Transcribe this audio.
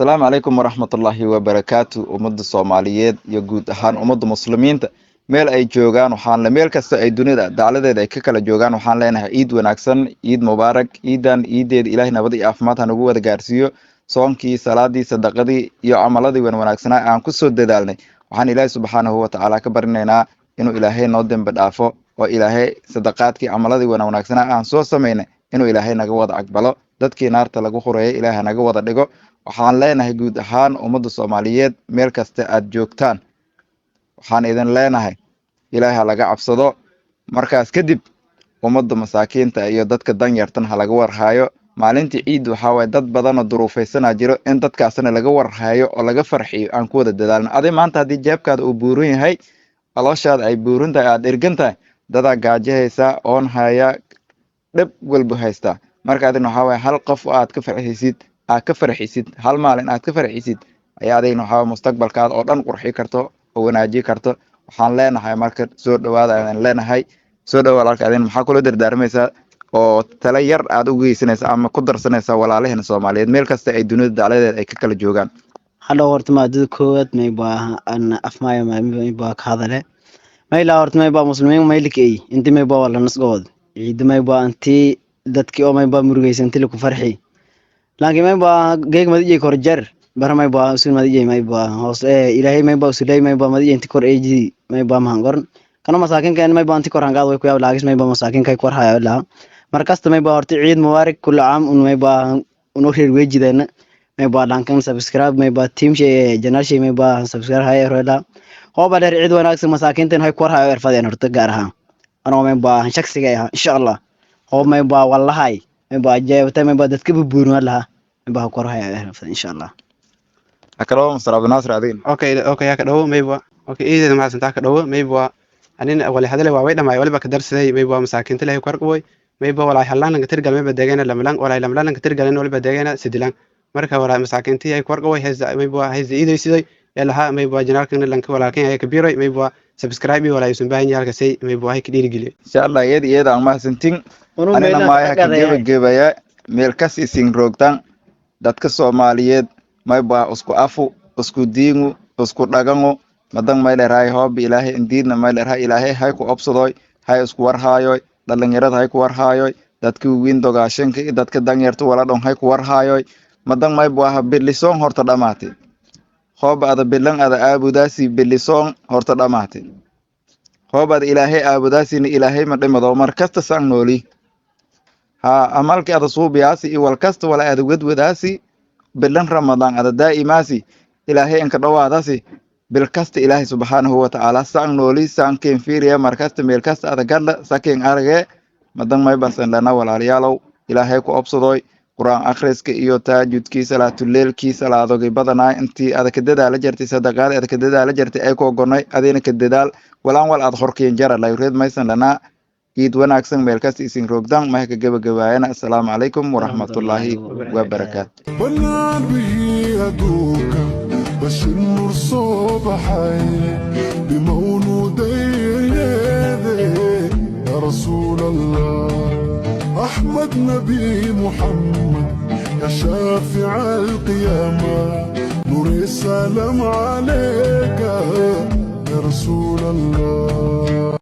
السلام عليكم ورحمة الله وبركاته ومد الصوماليات يجود أهان ومد مسلمين meel ay joogaan waxaan la meel kasta ay dunida dacaladeeda ay ka kala joogaan waxaan leenahay ciid wanaagsan ciid mubaarak ciidan ciideed ilaahay nabad iyo caafimaad ha nagu wada gaarsiiyo soonkii salaadii sadaqadii iyo camaladii wanaagsanaa aan ku soo dadaalnay waxaan ilaahay subxaanahu wa tacaala ka barinaynaa inuu ilaahay noo dambi dhaafo oo ilaahay sadaqaadkii camaladii wanaagsanaa aan soo samaynay inuu ilaahay naga wada aqbalo dadkii naarta lagu xureeyay ilaahay naga wada dhigo waxaan leenahay guud ahaan ummadda Soomaaliyeed meel kasta aad joogtaan waxaan idin leenahay ilaahay ha laga cabsado markaas kadib ummadda masaakiinta iyo dadka danyartan ha laga warhaayo maalintii ciid waxa way dad badan oo duruufaysan jiro in dadkaasna laga warhaayo oo laga farxiyo aan ku wada dadaalno adii maanta hadii jeebkaada uu buuran yahay alooshaada ay buuran tahay aad ergantahay dada gaajahaysa oon haya dhib walba haysta marka adina waxa way hal qof aad ka farxisid hal maalin aad ka farxisid ayaa adina waxa mustaqbalkaada oo dhan qurxi karto oo wanaaji karto waxaan leenahay marka soo dhawaada aan leenahay soo dhawaad halkaadin maxaa kula dardaarmaysaa oo tala yar aad u geysanaysa ama ku darsanaysa walaalaheena Soomaaliyeed meel kasta ay dunida dacaladeeda ay ka kala joogaan hadda horta maadada koowaad may baa an afmaayo may baa ka hadale may la horta may baa muslimiin may likay inta may baa wala nasgood ciid may baa anti dadkii oo may baa murugaysan tili ku farxi laakiin may baa geeg madiyay korjar barmay baa usul madiyay may baa hoos ilaahay may baa usulay may baa madiyay inta kor eeji may baa mahangoran kana masaakin kan may baa inta kor hangaad way ku yaab laagis may baa masaakin kay kor hayo la markasta may baa horta ciid mubaarak kullu aam un may baa unu reer weejideena may baa dhankan subscribe may baa team shay janaal shay may baa subscribe hayo reela hooba dheer ciid wanaagsan masaakintan hay kor hayo erfadeen horta gaar ahaan anoo may baa shakhsiga ah insha Allah hoob may baa wallahi may baa jeebta may baa dadka buurin laha may baa kor hayo erfadeen insha Allah akalo masraab nasr adin okay ya ka dhawo mayba okay eedeeda ma santaa ka dhawo mayba anina wali hadalay waa way dhamay waliba ka darsaday mayba masaakiinta ilaahay qarqoy mayba walaay halaan laga tirgal mayba deegaana lamlan walaay lamlan laga tirgal waliba deegaana sidilan marka walaay masaakiinta ay qarqoy haysa mayba haysa eedeysay ilaha mayba janaalkan lanka walaakin ay kabiray mayba subscribe walaay sun baahan yahay halkaasay mayba ay ka dhiirigeliyo insha Allah iyada aan ma santin anina ma ay ka gebagabaya meel kasi sing roogtan dadka Soomaaliyeed mayba isku afu isku diingu isku dhagango madan may leeyahay hoob ilaahay indiidna may leeyahay ilaahay hay ku obsadoy hay isku warhaayo dhalinyarada hay ku warhaayo dadka weyn dogaashanka dadka danyarta wala dhon hay ku warhaayo madan may baa bilison horta dhamaatay hoob ada bilan ada aabudaasi bilison horta dhamaatay hoob ada ilaahay aabudaasi ilaahay ma dhimado markasta san nooli ha amalki ada suubiyaasi wal kasta wala ada wadwadaasi bilan Ramadan ada daa'imaasi ilaahay inka dhawaadaasi bil kasta ilaahay subhanahu wa ta'ala san nooli san keen fiiriya markasta meel kasta ada gadla sakin arage madan may basan lana walaalayaalow ilaahay ku obsadoy quraan akhriska iyo taajudkii salaatul leelkii salaadoga badanaa intii ada ka dadaala jirtay sadaqaad ada ka dadaala jirtay ay ku gonay adina ka dadaal walaan wal ad xorkeen jara la reed maysan lana ciid wanaagsan meel kasta isin roogdan ma ka gabagabaayana assalaamu calaykum waraxmatullaahi wabarakaatuh بس النور صبحي بمولودي يا رسول الله أحمد نبي محمد يا شافع القيامة نور السلام عليك يا رسول الله.